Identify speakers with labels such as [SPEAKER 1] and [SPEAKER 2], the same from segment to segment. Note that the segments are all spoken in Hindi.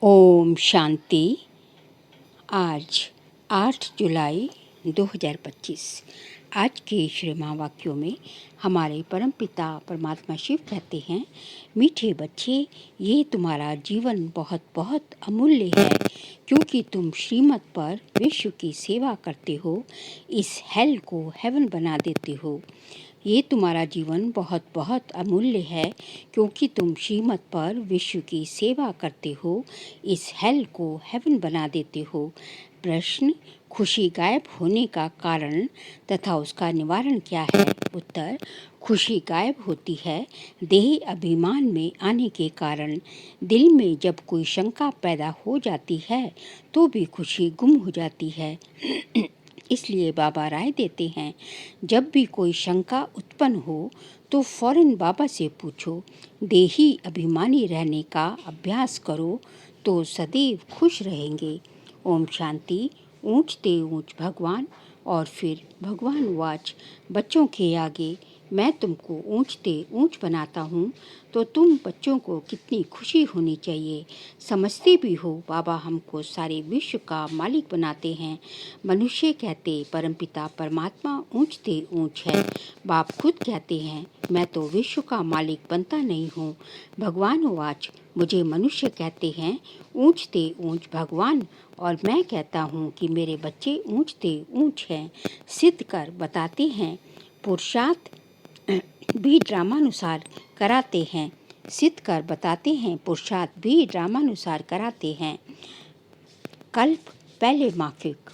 [SPEAKER 1] ओम शांति। आज 8 जुलाई 2025। आज के श्री महावाक्यों में हमारे परमपिता परमात्मा शिव कहते हैं, मीठे बच्चे, ये तुम्हारा जीवन बहुत बहुत अमूल्य है, क्योंकि तुम श्रीमत पर विश्व की सेवा करते हो, इस हेल को हेवन बना देते हो। ये तुम्हारा जीवन बहुत बहुत अमूल्य है, क्योंकि तुम श्रीमत पर विश्व की सेवा करते हो, इस हेल को हेवन बना देते हो। प्रश्न, खुशी गायब होने का कारण तथा उसका निवारण क्या है? उत्तर, खुशी गायब होती है देह अभिमान में आने के कारण। दिल में जब कोई शंका पैदा हो जाती है तो भी खुशी गुम हो जाती है। इसलिए बाबा राय देते हैं, जब भी कोई शंका उत्पन्न हो तो फौरन बाबा से पूछो। देही अभिमानी रहने का अभ्यास करो तो सदैव खुश रहेंगे। ओम शांति। ऊंचते ऊंच भगवान। और फिर भगवान वाच, बच्चों के आगे मैं तुमको ऊंचते ऊंच बनाता हूँ तो तुम बच्चों को कितनी खुशी होनी चाहिए। समझते भी हो बाबा हमको सारे विश्व का मालिक बनाते हैं। मनुष्य कहते परमपिता परमात्मा ऊंचते ऊंच है। बाप खुद कहते हैं, मैं तो विश्व का मालिक बनता नहीं हूँ। भगवान वाच, मुझे मनुष्य कहते हैं ऊंचते ऊंच भगवान, और मैं कहता हूँ कि मेरे बच्चे ऊंचते ऊंच हैं। सिद्ध कर बताते हैं, पुरुषार्थ भी ड्रामानुसार कराते हैं। सिद्ध कर बताते हैं, पुरुषार्थ भी ड्रामानुसार कराते हैं। कल्प पहले माफिक।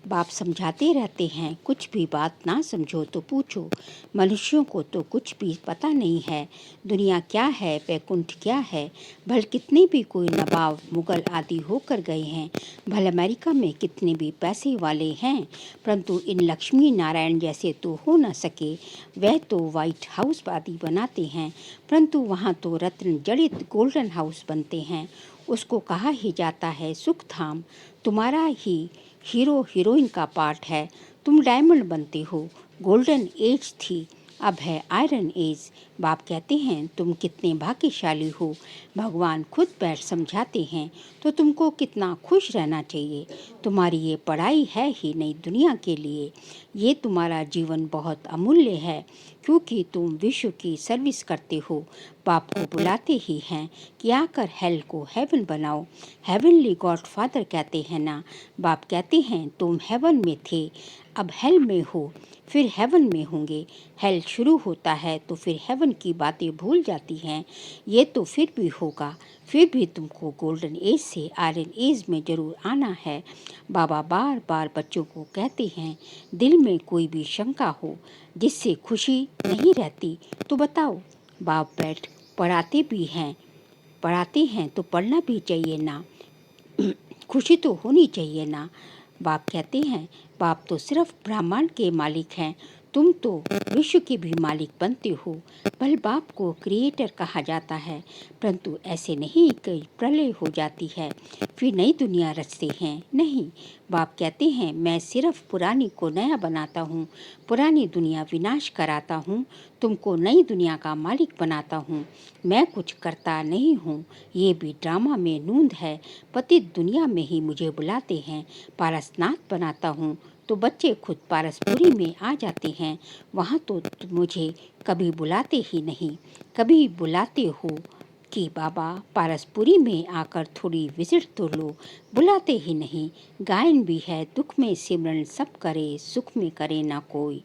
[SPEAKER 1] बाप समझाते रहते हैं, कुछ भी बात ना समझो तो पूछो। मनुष्यों को तो कुछ भी पता नहीं है, दुनिया क्या है, वैकुंठ क्या है। भल कितने भी कोई नवाब मुगल आदि होकर गए हैं, भल अमेरिका में कितने भी पैसे वाले हैं, परंतु इन लक्ष्मी नारायण जैसे तो हो न सके। वह तो व्हाइट हाउस आदि बनाते हैं, परंतु वहाँ तो रत्न जड़ित गोल्डन हाउस बनते हैं। उसको कहा ही जाता है सुखधाम। तुम्हारा ही हीरो हीरोइन का पार्ट है, तुम डायमंड बनते हो। गोल्डन एज थी, अब है आयरन एज। बाप कहते हैं, तुम कितने भाग्यशाली हो। भगवान खुद बैठ समझाते हैं, तो तुमको कितना खुश रहना चाहिए। तुम्हारी ये पढ़ाई है ही नई दुनिया के लिए। ये तुम्हारा जीवन बहुत अमूल्य है, क्योंकि तुम विश्व की सर्विस करते हो। बाप को बुलाते ही हैं कि आकर हेल को हेवन बनाओ। हेवनली गॉड फादर कहते हैं ना। बाप कहते हैं, तुम हेवन में थे, अब हेल में हो, फिर हेवन में होंगे। हेल शुरू होता है तो फिर हेवन की बातें भूल जाती हैं। ये तो फिर भी होगा, फिर भी तुमको गोल्डन एज से आयरन एज में जरूर आना है। बाबा बार बार बच्चों को कहते हैं, दिल में कोई भी शंका हो जिससे खुशी नहीं रहती तो बताओ। बाप बैठ पढ़ाते हैं तो पढ़ना भी चाहिए ना, खुशी तो होनी चाहिए ना। बाप कहते हैं, बाप तो सिर्फ ब्रह्मांड के मालिक हैं, तुम तो विश्व के भी मालिक बनते हो। भल बाप को क्रिएटर कहा जाता है, परंतु ऐसे नहीं कि प्रलय हो जाती है फिर नई दुनिया रचते हैं, नहीं। बाप कहते हैं, मैं सिर्फ पुरानी को नया बनाता हूँ, पुरानी दुनिया विनाश कराता हूँ, तुमको नई दुनिया का मालिक बनाता हूँ। मैं कुछ करता नहीं हूँ, ये भी ड्रामा में नूंद है। पतित दुनिया में ही मुझे बुलाते हैं, पारसनाथ बनाता हूँ तो बच्चे खुद पारसपुरी में आ जाते हैं। वहाँ तो मुझे कभी बुलाते ही नहीं। कभी बुलाते हो कि बाबा पारसपुरी में आकर थोड़ी विजिट तो लो, बुलाते ही नहीं। गायन भी है, दुख में सिमरन सब करे, सुख में करे ना कोई।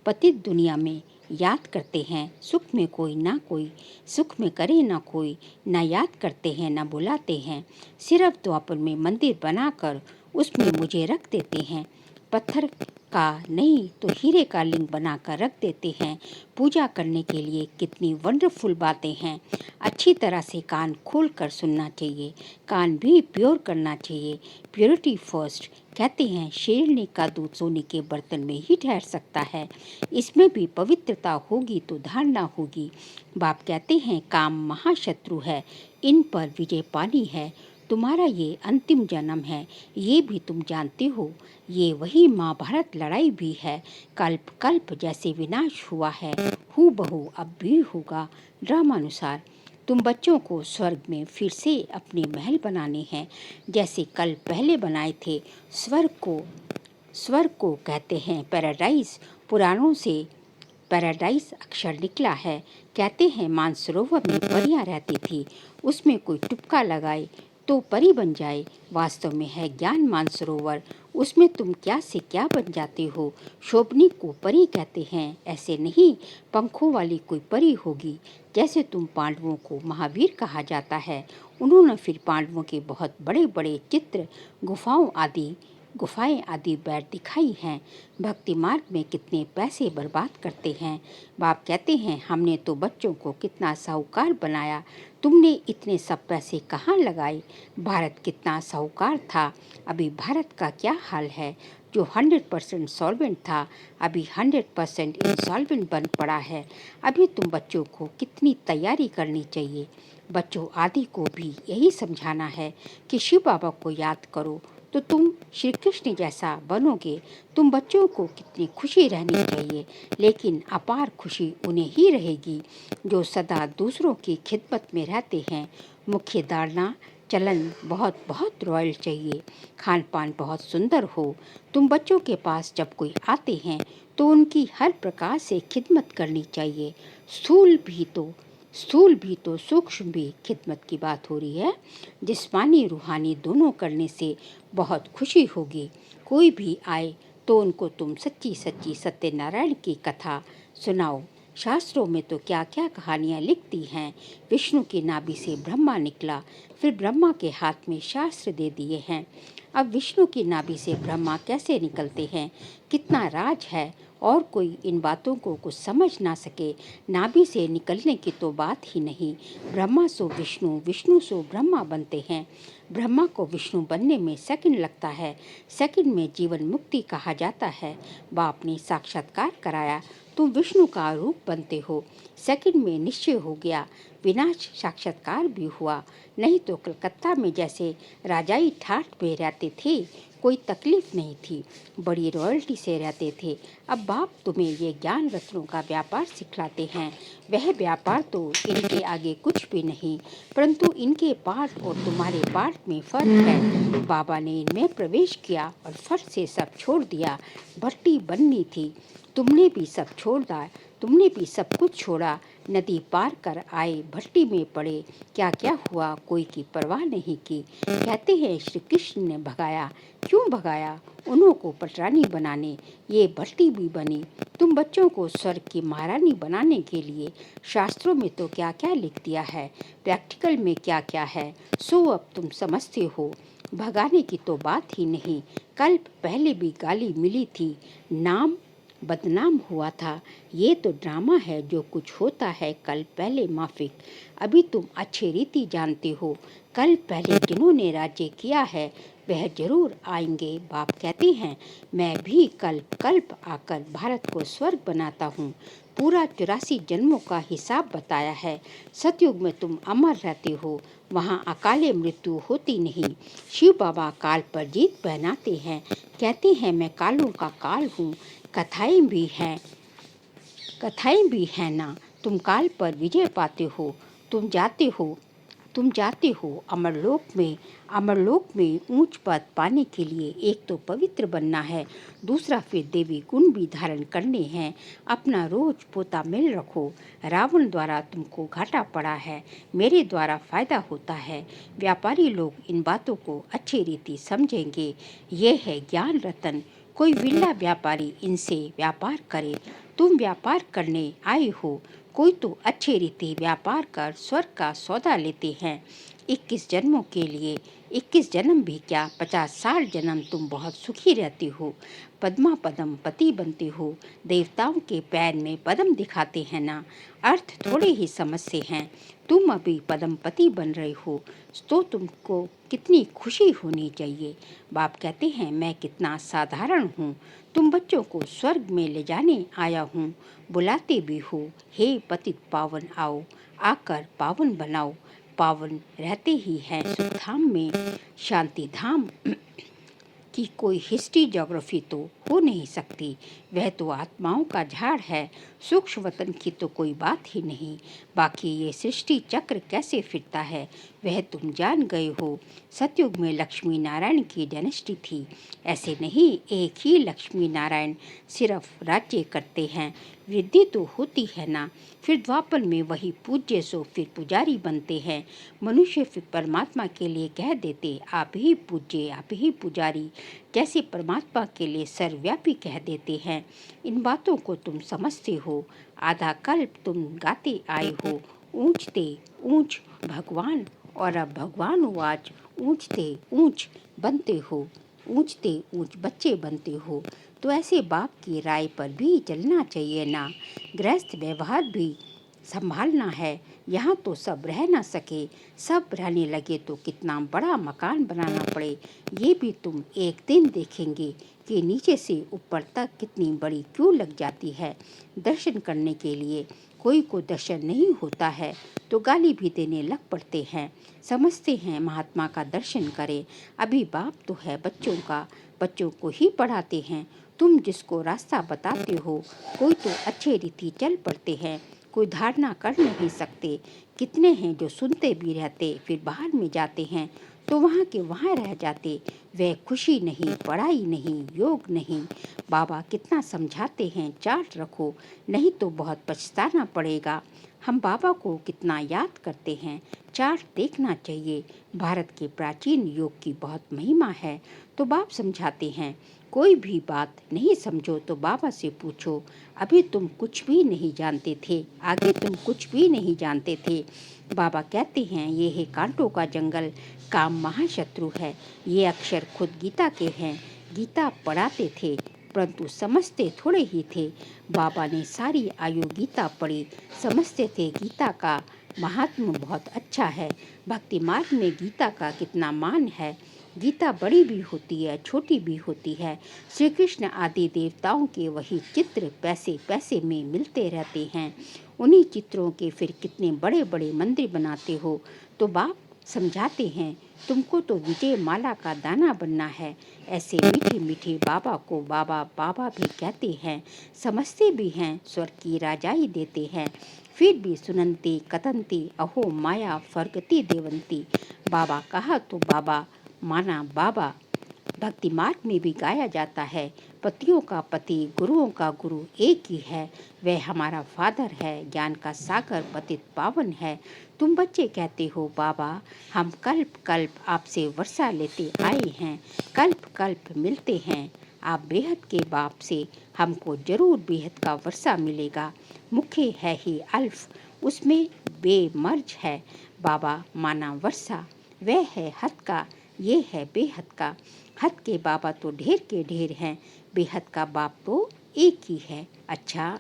[SPEAKER 1] पतित दुनिया में याद करते हैं, सुख में कोई ना कोई, सुख में करे ना कोई, ना याद करते हैं ना बुलाते हैं। सिर्फ द्वापर में मंदिर बनाकर उसमें मुझे रख देते हैं। पत्थर का नहीं तो हीरे का लिंग बनाकर रख देते हैं। पूजा करने के लिए कितनी वंडरफुल बातें हैं। अच्छी तरह से कान खोल कर सुनना चाहिए, कान भी प्योर करना चाहिए। Purity first. कहते हैं, शेरनी का दूध सोने के बर्तन में ही ठहर सकता है, इसमें भी पवित्रता होगी तो धारणा होगी। बाप कहते हैं, काम महाशत्रु है, इन पर विजय पानी है। तुम्हारा ये अंतिम जन्म है, ये भी तुम जानते हो। ये वही महाभारत लड़ाई भी है। कल्प कल्प जैसे विनाश हुआ है, हूबहू अब भी होगा ड्रामानुसार। तुम बच्चों को स्वर्ग में फिर से अपने महल बनाने हैं, जैसे कल पहले बनाए थे। स्वर्ग को कहते हैं पैराडाइज। पुराणों से पैराडाइज अक्षर निकला है। कहते हैं मानसरोवर में परियां रहती थी, उसमें कोई टुपका लगाए तो परी बन जाए। वास्तव में है ज्ञान मानसरोवर, उसमें तुम क्या से क्या बन जाते हो। शोभनी को परी कहते हैं, ऐसे नहीं पंखों वाली कोई परी होगी। जैसे तुम पांडवों को महावीर कहा जाता है, उन्होंने फिर पांडवों के बहुत बड़े बड़े चित्र गुफाएं आदि बैठ दिखाई हैं। भक्ति मार्ग में कितने पैसे बर्बाद करते हैं। बाप कहते हैं हमने तो बच्चों को कितना साहूकार बनाया, तुमने इतने सब पैसे कहाँ लगाए। भारत कितना साहूकार था, अभी भारत का क्या हाल है। जो 100% सॉल्वेंट था, अभी 100% इंसॉल्वेंट बन पड़ा है। अभी तुम बच्चों को कितनी तैयारी करनी चाहिए। बच्चों आदि को भी यही समझाना है कि शिव बाबा को याद करो तो तुम श्री कृष्ण जैसा बनोगे। तुम बच्चों को कितनी खुशी रहनी चाहिए, लेकिन अपार खुशी उन्हें ही रहेगी जो सदा दूसरों की खिदमत में रहते हैं। मुख्य धारणा चलन बहुत बहुत रॉयल चाहिए, खान पान बहुत सुंदर हो। तुम बच्चों के पास जब कोई आते हैं तो उनकी हर प्रकार से खिदमत करनी चाहिए। स्थूल भी तो सूक्ष्म भी खिदमत की बात हो रही है। जिस्मानी रूहानी दोनों करने से बहुत खुशी होगी। कोई भी आए तो उनको तुम सच्ची सच्ची सत्यनारायण की कथा सुनाओ। शास्त्रों में तो क्या क्या कहानियाँ लिखती हैं। विष्णु की नाभि से ब्रह्मा निकला, फिर ब्रह्मा के हाथ में शास्त्र दे दिए हैं। अब विष्णु की नाभि से ब्रह्मा कैसे निकलते हैं, कितना राज है, और कोई इन बातों को कुछ समझ ना सके। नाभि से निकलने की तो बात ही नहीं। ब्रह्मा सो विष्णु, विष्णु सो ब्रह्मा बनते हैं। ब्रह्मा को विष्णु बनने में सेकंड लगता है। सेकंड में जीवन मुक्ति कहा जाता है। बाप ने साक्षात्कार कराया, तुम विष्णु का रूप बनते हो। सेकंड में निश्चय हो गया, विनाश साक्षात्कार भी हुआ। नहीं तो कलकत्ता में जैसे राजाई ठाठ में रहते थे, कोई तकलीफ नहीं थी, बड़ी रॉयल्टी से रहते थे। अब बाप तुम्हें ये ज्ञान रत्नों का व्यापार सिखलाते हैं। वह व्यापार तो इनके आगे कुछ भी नहीं, परंतु इनके पाठ और तुम्हारे पाठ में फर्क है। बाबा ने इनमें प्रवेश किया और फट से सब छोड़ दिया। भट्टी बननी थी, तुमने भी सब छोड़ दिया, तुमने भी सब कुछ छोड़ा। नदी पार कर आए, भट्टी में पड़े, क्या क्या हुआ कोई की परवाह नहीं की। कहते हैं श्री कृष्ण ने भगाया, क्यों भगाया, उन्हों को पटरानी बनाने ये भट्टी भी बनी। तुम बच्चों को स्वर्ग की महारानी बनाने के लिए शास्त्रों में तो क्या क्या लिख दिया है, प्रैक्टिकल में क्या क्या है, सो अब तुम समझते हो। भगाने की तो बात ही नहीं, कल पहले भी गाली मिली थी, नाम बदनाम हुआ था। ये तो ड्रामा है, जो कुछ होता है कल पहले माफिक। अभी तुम अच्छी रीति जानते हो, कल पहले जिन्होंने राज्य किया है वह जरूर आएंगे। बाप कहते हैं मैं भी कल्प आकर भारत को स्वर्ग बनाता हूँ। पूरा 84 जन्मों का हिसाब बताया है। सतयुग में तुम अमर रहते हो, वहाँ अकाले मृत्यु होती नहीं। शिव बाबा काल पर जीत पहनाते हैं। कहते हैं मैं कालों का काल हूँ। कथाएं भी हैं ना, तुम काल पर विजय पाते हो। तुम जाते हो अमरलोक में ऊंच पद पाने के लिए एक तो पवित्र बनना है, दूसरा फिर देवी गुण भी धारण करने हैं। अपना रोज पोता मेल रखो। रावण द्वारा तुमको घाटा पड़ा है, मेरे द्वारा फायदा होता है। व्यापारी लोग इन बातों को अच्छी रीति समझेंगे। ये है ज्ञान रतन। कोई विरला व्यापारी इनसे व्यापार करे। तुम व्यापार करने आए हो, कोई तो अच्छी रीति व्यापार कर स्वर्ग का सौदा लेते हैं। 21 जन्मों के लिए 21 जन्म भी क्या, 50-60 जन्म तुम बहुत सुखी रहते हो। पद्मा पदम पति बनते हो। देवताओं के पैर में पदम दिखाते हैं ना, अर्थ थोड़े ही समझते हैं। तुम अभी पदम पति बन रहे हो तो तुमको कितनी खुशी होनी चाहिए। बाप कहते हैं मैं कितना साधारण हूँ, तुम बच्चों को स्वर्ग में ले जाने आया हूँ। बुलाते भी हो, हे पतित पावन आओ, आकर पावन बनाओ। पावन रहते ही हैं सुखधाम में, शांति धाम की कोई हिस्ट्री ज्योग्राफी तो हो नहीं सकती। वह तो आत्माओं का झाड़ है, सूक्ष्म वतन की तो कोई बात ही नहीं। बाकी ये सृष्टि चक्र कैसे फिरता है वह तुम जान गए हो। सतयुग में लक्ष्मी नारायण की डायनेस्टी थी। ऐसे नहीं, एक ही लक्ष्मी नारायण सिर्फ राज्य करते हैं, वृद्धि तो होती है ना। फिर द्वापर में वही पूज्य सो फिर पुजारी बनते हैं। मनुष्य फिर परमात्मा के लिए कह देते आप ही पूज्य आप ही पुजारी, जैसे परमात्मा के लिए सर्वव्यापी कह देते हैं। इन बातों को तुम समझते हो। आधा कल्प तुम गाते आए हो ऊंचते ऊंच भगवान, और अब भगवान आज ऊंचते ऊंच बनते हो, ऊंचते ऊंच बच्चे बनते हो। तो ऐसे बाप की राय पर भी चलना चाहिए ना। गृहस्थ व्यवहार भी संभालना है। यहाँ तो सब रह ना सके, सब रहने लगे तो कितना बड़ा मकान बनाना पड़े ये भी तुम एक दिन देखेंगे कि नीचे से ऊपर तक कितनी बड़ी क्यों लग जाती है। दर्शन करने के लिए कोई को दर्शन नहीं होता है तो गाली भी देने लग पड़ते हैं। समझते हैं महात्मा का दर्शन करें। अभी बाप तो है बच्चों का, बच्चों को ही पढ़ाते हैं। तुम जिसको रास्ता बताते हो, कोई तो अच्छे रीति चल पड़ते हैं, कोई धारणा कर नहीं सकते। कितने हैं जो सुनते भी रहते फिर बाहर में जाते हैं तो वहाँ के वहाँ रह जाते। वह खुशी नहीं, पढ़ाई नहीं, योग नहीं। बाबा कितना समझाते हैं चार्ट रखो नहीं तो बहुत पछताना पड़ेगा। हम बाबा को कितना याद करते हैं, चार्ट देखना चाहिए। भारत के प्राचीन योग की बहुत महिमा है। तो बाप समझाते हैं कोई भी बात नहीं समझो तो बाबा से पूछो। अभी तुम कुछ भी नहीं जानते थे, आगे तुम कुछ भी नहीं जानते थे। बाबा कहते हैं ये है कांटों का जंगल, काम महाशत्रु है। ये अक्षर खुद गीता के हैं। गीता पढ़ाते थे परंतु समझते थोड़े ही थे। बाबा ने सारी आयु गीता पढ़ी, समझते थे गीता का महात्म्य बहुत अच्छा है। भक्ति मार्ग में गीता का कितना मान है। गीता बड़ी भी होती है, छोटी भी होती है। श्री कृष्ण आदि देवताओं के वही चित्र पैसे पैसे में मिलते रहते हैं। उन्हीं चित्रों के फिर कितने बड़े बड़े मंदिर बनाते हो। तो बाप समझाते हैं तुमको तो विजय माला का दाना बनना है। ऐसे मीठे मीठे बाबा को बाबा बाबा भी कहते हैं, समझते भी हैं, स्वर्ग की राजाई देते हैं। फिर भी सुनंती कतंती अहो माया फरगती देवंती। बाबा कहा तो बाबा, माना बाबा। भक्ति मार्ग में भी गाया जाता है, पतियों का पति गुरुओं का गुरु एक ही है। वह हमारा फादर है, ज्ञान का सागर पतित पावन है। तुम बच्चे कहते हो बाबा हम कल्प कल्प आपसे वर्षा लेते आए हैं, कल्प कल्प मिलते हैं। आप बेहद के बाप से हमको जरूर बेहद का वर्षा मिलेगा। मुख्य है ही अल्फ, उसमें बेमर्ज है। बाबा माना वर्षा, वह है हद का, ये है बेहद का। हद के बाबा तो ढेर के ढेर हैं, बेहद का बाप तो एक ही है। अच्छा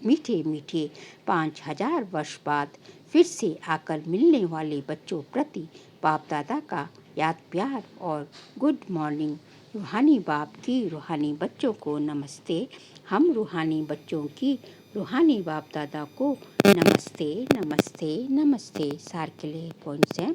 [SPEAKER 1] मीठे मीठे 5000 वर्ष बाद फिर से आकर मिलने वाले बच्चों प्रति बाप दादा का याद प्यार और गुड मॉर्निंग। रूहानी बाप की रूहानी बच्चों को नमस्ते। हम रूहानी बच्चों की रूहानी बाप दादा को नमस्ते नमस्ते नमस्ते। सार के लिए पॉइंट्स हैं।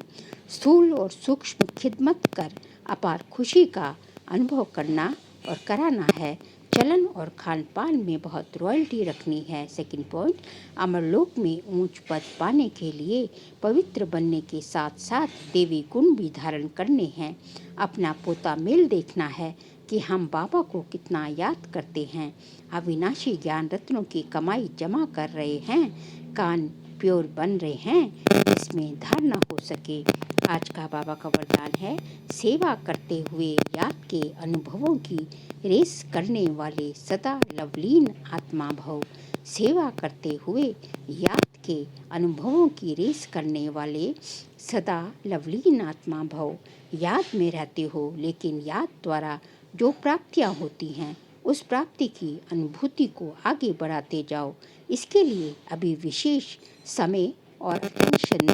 [SPEAKER 1] स्थूल और सूक्ष्म खिदमत कर अपार खुशी का अनुभव करना और कराना है। चलन और खान पान में बहुत रॉयल्टी रखनी है। सेकंड पॉइंट, अमरलोक में ऊंच पद पाने के लिए पवित्र बनने के साथ साथ देवी गुण भी धारण करने हैं। अपना पोता मेल देखना है कि हम बाबा को कितना याद करते हैं। अविनाशी ज्ञान रत्नों की कमाई जमा कर रहे हैं, कान प्योर बन रहे हैं, इसमें धारणा हो सके। आज का बाबा का वरदान है, सेवा करते हुए याद के अनुभवों की रेस करने वाले सदा लवलीन आत्मा भव। सेवा करते हुए याद के अनुभवों की रेस करने वाले सदा लवलीन आत्मा भव। याद में रहते हो लेकिन याद द्वारा जो प्राप्तियाँ होती हैं उस प्राप्ति की अनुभूति को आगे बढ़ाते जाओ। इसके लिए अभी विशेष समय और अटेंशन दो,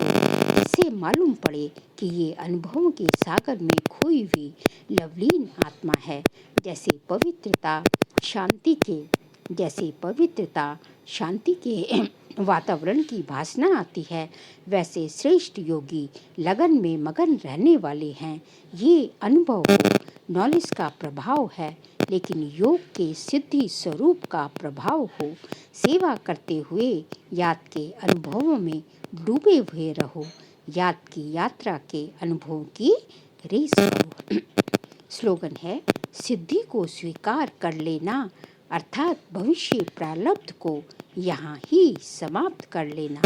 [SPEAKER 1] इससे मालूम पड़े कि ये अनुभवों के सागर में खोई हुई लवलीन आत्मा है। जैसे पवित्रता शांति के वातावरण की भासना आती है, वैसे श्रेष्ठ योगी लगन में मगन रहने वाले हैं। ये अनुभव हो, नॉलेज का प्रभाव है। लेकिन योग के सिद्धि स्वरूप का प्रभाव हो। सेवा करते हुए याद के अनुभवों में डूबे हुए रहो। याद की यात्रा के अनुभव की रेस करो। स्लोगन है, सिद्धि को स्वीकार कर लेना अर्थात भविष्य प्रारब्ध को यहाँ ही समाप्त कर लेना।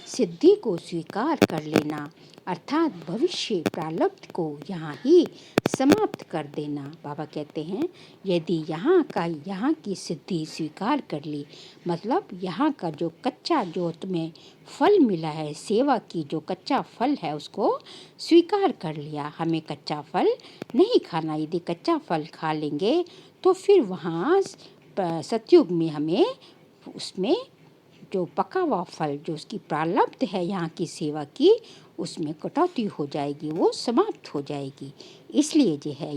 [SPEAKER 1] सिद्धि को स्वीकार कर लेना अर्थात भविष्य प्रारब्ध को यहाँ ही समाप्त कर देना। बाबा कहते हैं, यदि यहाँ की सिद्धि स्वीकार कर ली, मतलब यहाँ का जो कच्चा जो तुम्हें फल मिला है, सेवा की जो कच्चा फल है उसको स्वीकार कर लिया। हमें कच्चा फल नहीं खाना, यदि कच्चा फल खा लेंगे तो फिर वहाँ सतयुग में हमें उसमें जो पका हुआ फल जो उसकी प्रारब्ध है यहाँ की सेवा की, उसमें कटौती हो जाएगी, वो समाप्त हो जाएगी। इसलिए जो है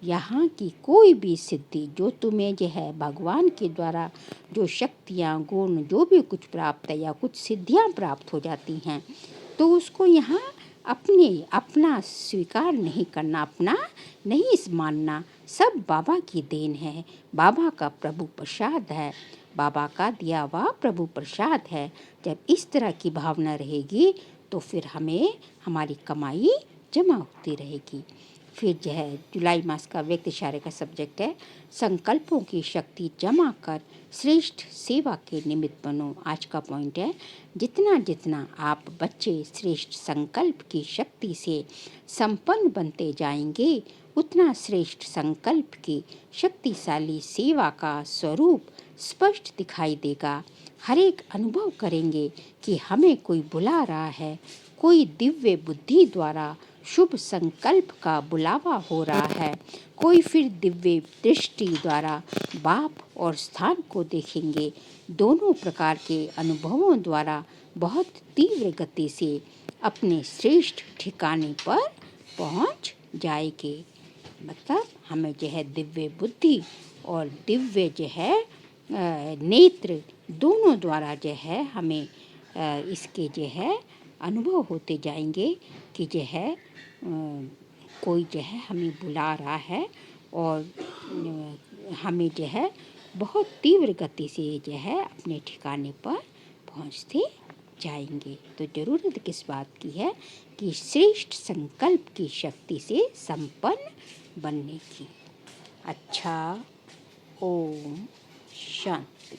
[SPEAKER 1] यहाँ की कोई भी सिद्धि जो तुम्हें जो है भगवान के द्वारा जो शक्तियाँ गुण जो भी कुछ प्राप्त है या कुछ सिद्धियाँ प्राप्त हो जाती हैं, तो उसको यहाँ अपना स्वीकार नहीं करना, अपना नहीं मानना। सब बाबा की देन है, बाबा का प्रभु प्रसाद है, बाबा का दिया हुआ प्रभु प्रसाद है। जब इस तरह की भावना रहेगी तो फिर हमें हमारी कमाई जमा होती रहेगी। फिर जो है जुलाई मास का व्यक्त इशारे का सब्जेक्ट है, संकल्पों की शक्ति जमा कर श्रेष्ठ सेवा के निमित्त बनो। आज का पॉइंट है, जितना जितना आप बच्चे श्रेष्ठ संकल्प की शक्ति से संपन्न बनते जाएंगे, उतना श्रेष्ठ संकल्प की शक्तिशाली सेवा का स्वरूप स्पष्ट दिखाई देगा। हर एक अनुभव करेंगे कि हमें कोई बुला रहा है, कोई दिव्य बुद्धि द्वारा शुभ संकल्प का बुलावा हो रहा है, कोई फिर दिव्य दृष्टि द्वारा बाप और स्थान को देखेंगे। दोनों प्रकार के अनुभवों द्वारा बहुत तीव्र गति से अपने श्रेष्ठ ठिकाने पर पहुंच जाएंगे। मतलब हमें जो है दिव्य बुद्धि और दिव्य जो है नेत्र दोनों द्वारा जो है हमें इसके जो है अनुभव होते जाएंगे कि जो है कोई जो है हमें बुला रहा है और हमें जो है बहुत तीव्र गति से जो है अपने ठिकाने पर पहुंचते जाएंगे। तो ज़रूरत किस बात की है कि श्रेष्ठ संकल्प की शक्ति से संपन्न बनने की। अच्छा, ओम शांति।